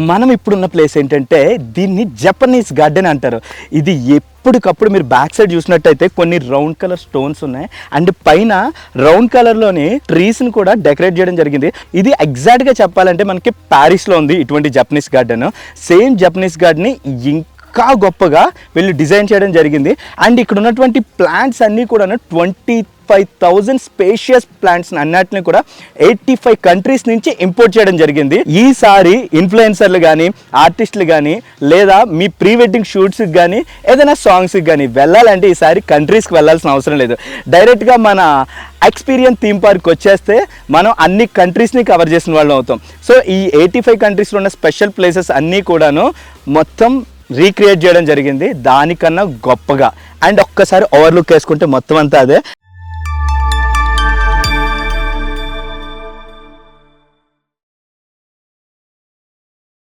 మనం ఇప్పుడున్న ప్లేస్ ఏంటంటే దీన్ని జపనీస్ గార్డెన్ అంటారు. ఇది ఎప్పటికప్పుడు మీరు బ్యాక్ సైడ్ చూసినట్టయితే కొన్ని రౌండ్ కలర్ స్టోన్స్ ఉన్నాయి అండ్ పైన రౌండ్ కలర్లోని ట్రీస్ని కూడా డెకరేట్ చేయడం జరిగింది. ఇది ఎగ్జాక్ట్గా చెప్పాలంటే మనకి ప్యారిస్లో ఉంది ఇటువంటి జపనీస్ గార్డెన్. సేమ్ జపనీస్ గార్డెన్ని ఇంకా గొప్పగా వీళ్ళు డిజైన్ చేయడం జరిగింది. అండ్ ఇక్కడ ఉన్నటువంటి ప్లాంట్స్ అన్నీ కూడా 25,000 స్పేషియస్ ప్లాంట్స్ అన్నిటిని కూడా 85 కంట్రీస్ నుంచి ఇంపోర్ట్ చేయడం జరిగింది. ఈసారి ఇన్ఫ్లుయెన్సర్లు కానీ ఆర్టిస్టులు కానీ లేదా మీ ప్రీ వెడ్డింగ్ షూట్స్కి కానీ ఏదైనా సాంగ్స్కి కానీ వెళ్ళాలంటే ఈసారి కంట్రీస్కి వెళ్ళాల్సిన అవసరం లేదు. డైరెక్ట్గా మన ఎక్స్పీరియన్స్ థీమ్ పార్క్ వచ్చేస్తే మనం అన్ని కంట్రీస్ని కవర్ చేసిన వాళ్ళం అవుతాం. సో ఈ 85 కంట్రీస్లో ఉన్న స్పెషల్ ప్లేసెస్ అన్నీ కూడాను మొత్తం రీక్రియేట్ చేయడం జరిగింది దానికన్నా గొప్పగా. అండ్ ఒక్కసారి ఓవర్లుక్ వేసుకుంటే మొత్తం అంతా అదే.